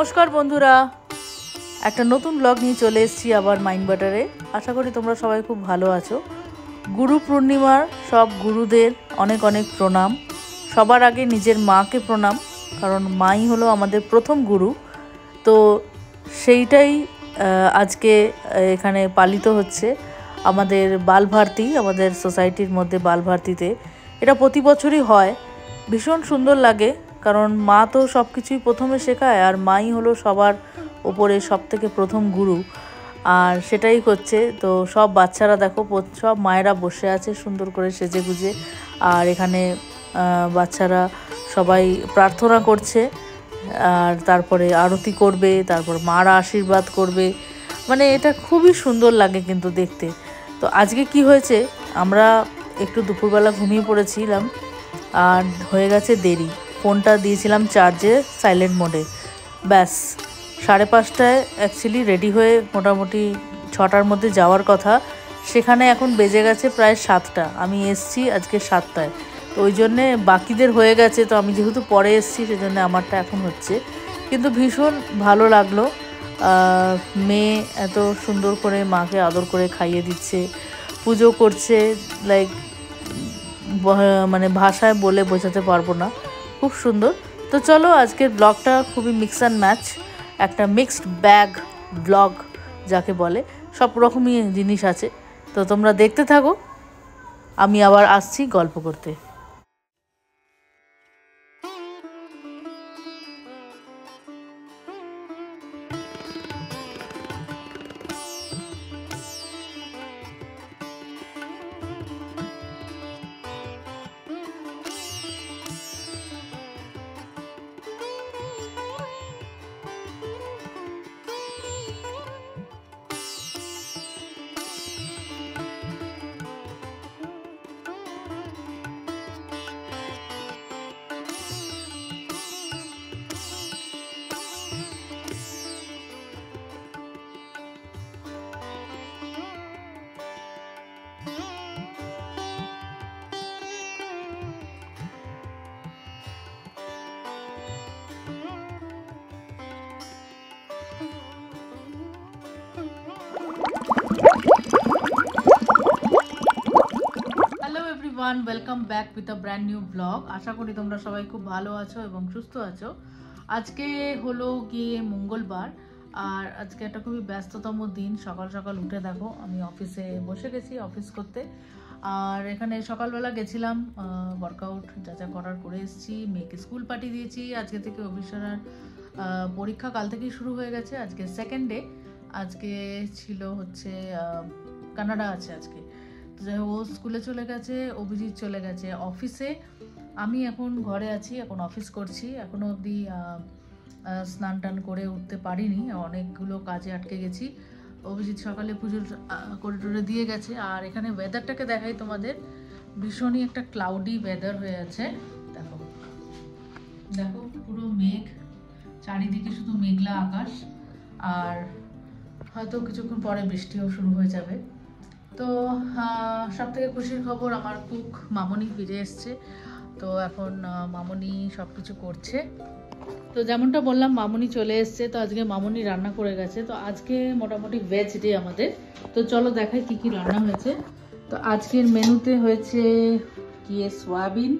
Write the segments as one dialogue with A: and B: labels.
A: নমস্কার বন্ধুরা, একটা নতুন ব্লগ নিয়ে চলে এসেছি আবার মাইন্ড বাটারে। আশা করি তোমরা সবাই খুব ভালো আছো। গুরু পূর্ণিমার সব গুরুদের অনেক অনেক প্রণাম। সবার আগে নিজের মাকে প্রণাম, কারণ মাই হলো আমাদের প্রথম গুরু। তো সেইটাই আজকে এখানে পালিত হচ্ছে আমাদের বালভারতী, আমাদের সোসাইটির মধ্যে বালভারতীতে। এটা প্রতি বছরই হয়, ভীষণ সুন্দর লাগে, কারণ মা তো সব কিছুই প্রথমে শেখায়, আর মাই হলো সবার ওপরে সব থেকে প্রথম গুরু। আর সেটাই হচ্ছে। তো সব বাচ্চারা দেখো, সব মায়েরা বসে আছে সুন্দর করে সেজে গুজে, আর এখানে বাচ্চারা সবাই প্রার্থনা করছে, আর তারপরে আরতি করবে, তারপর মারা আশীর্বাদ করবে। মানে এটা খুবই সুন্দর লাগে কিন্তু দেখতে। তো আজকে কি হয়েছে, আমরা একটু দুপুরবেলা ঘুমিয়ে পড়েছিলাম আর হয়ে গেছে দেরি। ফোনটা দিয়েছিলাম চার্জে সাইলেন্ট মোডে, ব্যাস 5:30টায় অ্যাকচুয়ালি রেডি হয়ে মোটামুটি 6টার মধ্যে যাওয়ার কথা, সেখানে এখন বেজে গেছে প্রায় 7টা। আমি এসছি আজকে 7টায়, তো ওই জন্যে বাকিদের হয়ে গেছে, তো আমি যেহেতু পরে এসছি সেজন্য আমারটা এখন হচ্ছে। কিন্তু ভীষণ ভালো লাগলো, মেয়ে এত সুন্দর করে মাকে আদর করে খাইয়ে দিচ্ছে, পুজো করছে, লাইক মানে ভাষায় বলে বোঝাতে পারবো না, খুব সুন্দর। তো চলো, আজকের ব্লগটা খুবই মিক্স অ্যান্ড ম্যাচ, একটা মিক্সড ব্যাগ ব্লগ যাকে বলে, সব রকমই জিনিস আছে। তো তোমরা দেখতে থাকো, আমি আবার আসছি গল্প করতে। Welcome back with a brand new blog. আশা করি তোমরা সবাই খুব ভালো আছো এবং সুস্থ আছো। আজকে হলো গিয়ে মঙ্গলবার, আর আজকে একটা খুবই ব্যস্ততম দিন। সকাল সকাল উঠে দেখো আমি অফিসে বসে গেছি অফিস করতে। আর এখানে সকালবেলা গেছিলাম ওয়ার্কআউট যা যা করার করে এসেছি, মেয়েকে স্কুল পাঠিয়ে দিয়েছি। আজকে থেকে অভিসারার পরীক্ষা কাল থেকেই শুরু হয়ে গেছে, আজকে সেকেন্ড ডে। আজকে ছিল হচ্ছে কানাডা আছে আজকে। ও স্কুলে চলে গেছে, অভিজিৎ চলে গেছে অফিসে, আমি এখন ঘরে আছি, এখন অফিস করছি। এখনও অবধি স্নান টান করে উঠতে পারিনি, অনেকগুলো কাজে আটকে গেছি। অভিজিৎ সকালে পুজোর করে টোরে দিয়ে গেছে। আর এখানে ওয়েদারটাকে দেখাই তোমাদের, ভীষণই একটা ক্লাউডি ওয়েদার হয়ে আছে। দেখো দেখো পুরো মেঘ, চারিদিকে শুধু মেঘলা আকাশ, আর হয়তো কিছুক্ষণ পরে বৃষ্টিও শুরু হয়ে যাবে। তো সব থেকে খুশির খবর, আমার কুক মামনি ফিরে এসছে। তো এখন মামনি সব কিছু করছে। তো যেমনটা বললাম, মামনি চলে এসছে, তো আজকে মামনি রান্না করে গেছে। তো আজকে মোটামুটি ভেজ ডে আমাদের। তো চলো দেখাই কি কি রান্না হয়েছে। তো আজকের মেনুতে হয়েছে গিয়ে সয়াবিন,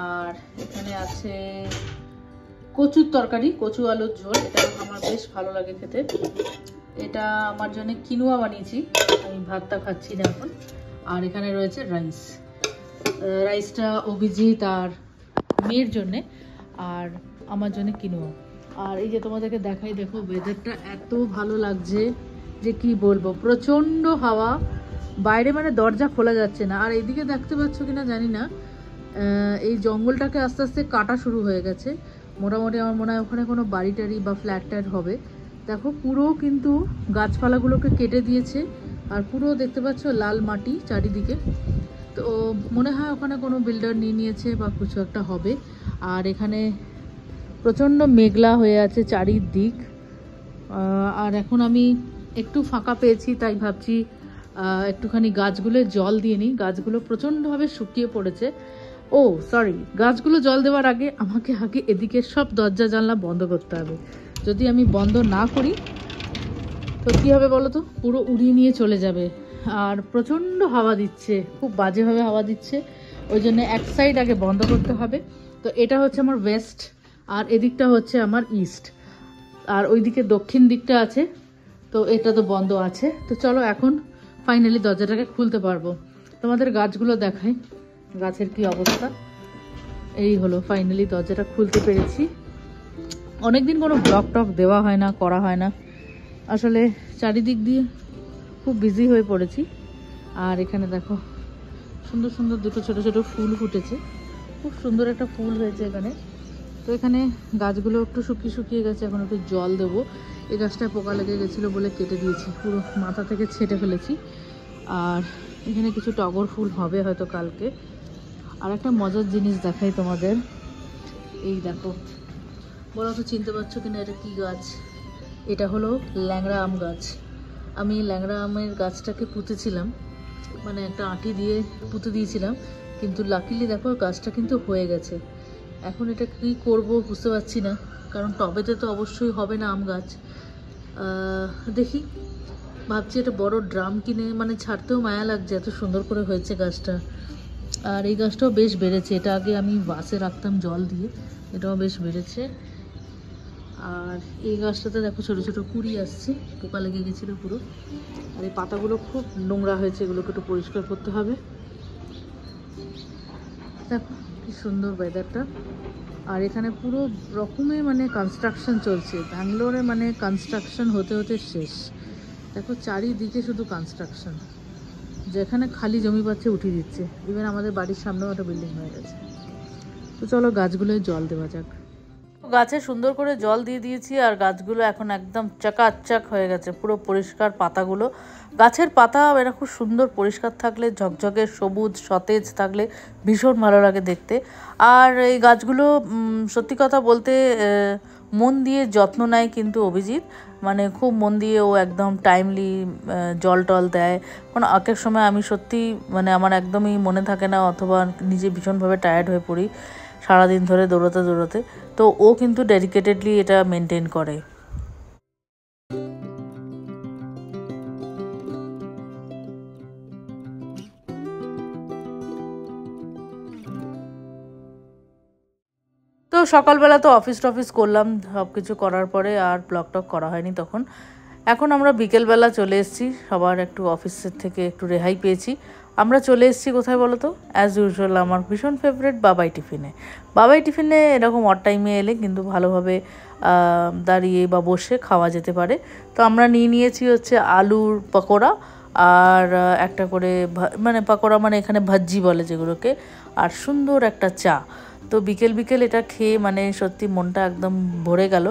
A: আর এখানে আছে কচুর তরকারি, কচু আলুর ঝোল। এটা আমার বেশ ভালো লাগে খেতে। এটা আমার জন্য কিনুয়া বানিয়েছি, আমি ভাতটা খাচ্ছি না এখন। আর এখানে রয়েছে রাইস, রাইসটা অভিজিৎ আর মেয়ের জন্যে, আর আমার জন্য কিনুয়া। আর এই যে তোমাদেরকে দেখাই, দেখো ওয়েদারটা এত ভালো লাগছে যে কি বলবো, প্রচণ্ড হাওয়া বাইরে, মানে দরজা খোলা যাচ্ছে না। আর এইদিকে দেখতে পাচ্ছ কিনা জানি না, এই জঙ্গলটাকে আস্তে আস্তে কাটা শুরু হয়ে গেছে মোটামুটি। আমার মনে হয় ওখানে কোনো বাড়ি টাড়ি বা ফ্ল্যাট ট্যাট হবে। দেখো পুরো কিন্তু গাছপালাগুলোকে কেটে দিয়েছে, আর পুরো দেখতে পাচ্ছ লাল মাটি চারিদিকে। তো মনে হয় ওখানে কোনো বিল্ডার নিয়ে নিয়েছে বা কিছু একটা হবে। আর এখানে প্রচণ্ড মেঘলা হয়ে আছে চারিদিক। আর এখন আমি একটু ফাঁকা পেয়েছি, তাই ভাবছি একটুখানি গাছগুলো জল দিয়ে নিই। গাছগুলো প্রচণ্ডভাবে শুকিয়ে পড়েছে। ও সরি, গাছগুলো জল দেওয়ার আগে আমাকে এদিকে সব দরজা জানলা বন্ধ করতে হবে। যদি আমি বন্ধ না করি তো কী হবে বলো তো, পুরো উড়িয়ে নিয়ে চলে যাবে। আর প্রচণ্ড হাওয়া দিচ্ছে, খুব বাজেভাবে হাওয়া দিচ্ছে, ওই জন্য এক সাইড আগে বন্ধ করতে হবে। তো এটা হচ্ছে আমার ওয়েস্ট, আর এদিকটা হচ্ছে আমার ইস্ট, আর ওইদিকে দক্ষিণ দিকটা আছে, তো এটা তো বন্ধ আছে। তো চলো এখন ফাইনালি দরজাটাকে খুলতে পারবো। তোমাদের গাছগুলো দেখাই, গাছের কি অবস্থা। এই হলো ফাইনালি দরজাটা খুলতে পেরেছি। অনেকদিন কোনো ব্লগ টক দেওয়া হয় না, করা হয় না, আসলে চারিদিক দিয়ে খুব বিজি হয়ে পড়েছি। আর এখানে দেখো সুন্দর সুন্দর দুটো ছোট ছোট ফুল ফুটেছে, খুব সুন্দর একটা ফুল হয়েছে এখানে। তো এখানে গাছগুলো একটু শুকিয়ে গেছে, এখন একটু জল দেবো। এই গাছটায় পোকা লেগে গেছিলো বলে কেটে দিয়েছি, পুরো মাথা থেকে ছেটে ফেলেছি। আর এখানে কিছু টগর ফুল হবে হয়তো কালকে। আর একটা মজার জিনিস দেখাই তোমাদের, এই দেখো, বলো তো চিনতে পারছো কিনা এটা কি গাছ? এটা হলো ল্যাংড়া আম গাছ। আমি ল্যাংড়া আমের গাছটাকে পুঁতেছিলাম, মানে একটা আঁটি দিয়ে পুঁতে দিয়েছিলাম, কিন্তু লাকিলি দেখো গাছটা কিন্তু হয়ে গেছে। এখন এটা কী করব বুঝতে পারছি না, কারণ টবেতে তো অবশ্যই হবে না আম গাছ। দেখি, ভাবছি একটা বড় ড্রাম কিনে, মানে ছাড়তেও মায়া লাগছে, এত সুন্দর করে হয়েছে গাছটা। আর এই গাছটাও বেশ বেড়েছে, এটা আগে আমি বাসে রাখতাম জল দিয়ে, এটাও বেশ বেড়েছে। আর এই গাছটাতে দেখো ছোটো ছোটো কুড়ি আসছে, পোকা লেগে গেছিলো পুরো। আর এই পাতাগুলো খুব নোংরা হয়েছে, এগুলোকে একটু পরিষ্কার করতে হবে। দেখো কি সুন্দর ওয়েদারটা। আর এখানে পুরো রকমের মানে কনস্ট্রাকশন চলছে, ব্যাঙ্গালোরে মানে কনস্ট্রাকশন হতে হতে শেষ। দেখো চারিদিকে শুধু কনস্ট্রাকশন, যেখানে খালি জমি পাচ্ছে উঠিয়ে দিচ্ছে। ইভেন আমাদের বাড়ির সামনেও একটা বিল্ডিং হয়ে গেছে। তো চলো গাছগুলোয় জল দেওয়া যাক। গাছে সুন্দর করে জল দিয়ে দিয়েছি, আর গাছগুলো এখন একদম চাকাচাক হয়ে গেছে, পুরো পরিষ্কার পাতাগুলো। গাছের পাতা এরা খুব সুন্দর পরিষ্কার থাকলে, ঝকঝকে সবুজ সতেজ থাকলে ভীষণ ভালো লাগে দেখতে। আর এই গাছগুলো সত্যি কথা বলতে মন দিয়ে যত্ন নেয় কিন্তু অভিজিৎ, মানে খুব মন দিয়ে ও একদম টাইমলি জল টল দেয়। কারণ একেক সময় আমি সত্যি মানে আমার একদমই মনে থাকে না, অথবা নিজে ভীষণভাবে টায়ার্ড হয়ে পড়ি সারাদিন ধরে দৌড়াতে দৌড়াতে, তো ও কিন্তু ডেডিকেটেডলি এটা মেনটেন করে। তো সকালবেলা তো অফিস করলাম, সব কিছু করার পরে আর ব্লগ টক করা হয়নি তখন। এখন আমরা বিকেলবেলা চলে এসেছি, সবার একটু অফিসের থেকে একটু রেহাই পেয়েছি। আমরা চলে এসেছি কোথায় বলো তো, অ্যাজ ইউজুয়াল আমার ভীষণ ফেভারিট বাবাই টিফিনে। বাবাই টিফিনে এরকম অড টাইমে এলে কিন্তু ভালোভাবে দাঁড়িয়ে বা বসে খাওয়া যেতে পারে। তো আমরা নিয়েছি হচ্ছে আলুর পকোড়া, আর একটা করে মানে পকোড়া মানে এখানে ভাজ্জি বলে যেগুলোকে, আর সুন্দর একটা চা। তো বিকেল এটা খেয়ে মানে সত্যি মনটা একদম ভরে গেল।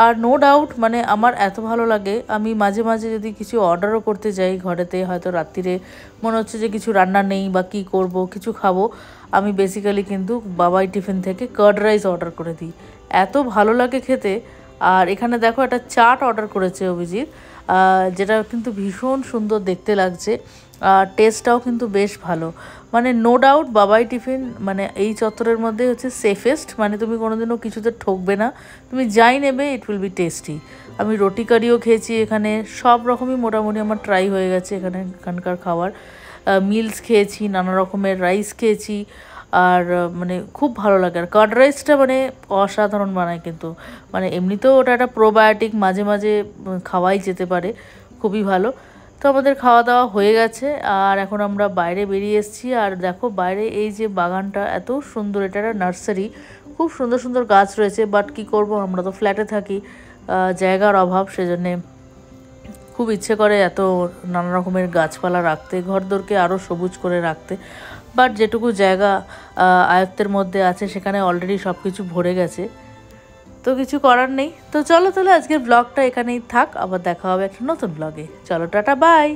A: আর নো ডাউট মানে আমার এত ভালো লাগে, আমি মাঝে মাঝে যদি কিছু অর্ডারও করতে যাই ঘরেতে, হয়তো রাত্রিরে মনে হচ্ছে যে কিছু রান্না নেই বা কী করব, কিছু খাবো, আমি বেসিক্যালি কিন্তু বাবাই টিফিন থেকে কার্ড রাইস অর্ডার করে দিই, এত ভালো লাগে খেতে। আর এখানে দেখো একটা চাট অর্ডার করেছে অভিজিৎ, যেটা কিন্তু ভীষণ সুন্দর দেখতে লাগছে, আর টেস্টটাও কিন্তু বেশ ভালো। মানে নো ডাউট বাবাই টিফিন মানে এই চত্বরের মধ্যে হচ্ছে সেফেস্ট, মানে তুমি কোনোদিনও কিছুতে ঠকবে না, তুমি যাই নেবে ইট উইল বি টেস্টি। আমি রুটি কারিও খেয়েছি এখানে, সব রকমই মোটামুটি আমার ট্রাই হয়ে গেছে এখানকার খাবার। মিলস খেয়েছি, নানা রকমের রাইস খেয়েছি, আর মানে খুব ভালো লাগে। আর কার্ড রাইসটা মানে অসাধারণ বানায় কিন্তু, মানে এমনিতেও ওটা একটা প্রোবায়োটিক, মাঝে মাঝে খাওয়াই যেতে পারে, খুবই ভালো। তো আমাদের খাওয়া দাওয়া হয়ে গেছে, আর এখন আমরা বাইরে বেরিয়ে এসেছি। আর দেখো বাইরে এই যে বাগানটা এত সুন্দর, এটা একটা নার্সারি, খুব সুন্দর সুন্দর গাছ রয়েছে। বাট কি করব, আমরা তো ফ্ল্যাটে থাকি, জায়গার অভাব, সেজন্যে খুব ইচ্ছে করে এত নানা রকমের গাছপালা রাখতে, ঘরদোরকে আরও সবুজ করে রাখতে। বাট যেটুকু জায়গা আয়ত্তের মধ্যে আছে সেখানে অলরেডি সব কিছু ভরে গেছে, তো কিছু করার নেই। তো চলো তাহলে আজকের ব্লগটা এখানেই থাক, আবার দেখা হবে একটা নতুন ব্লগে। চলো টাটা বাই।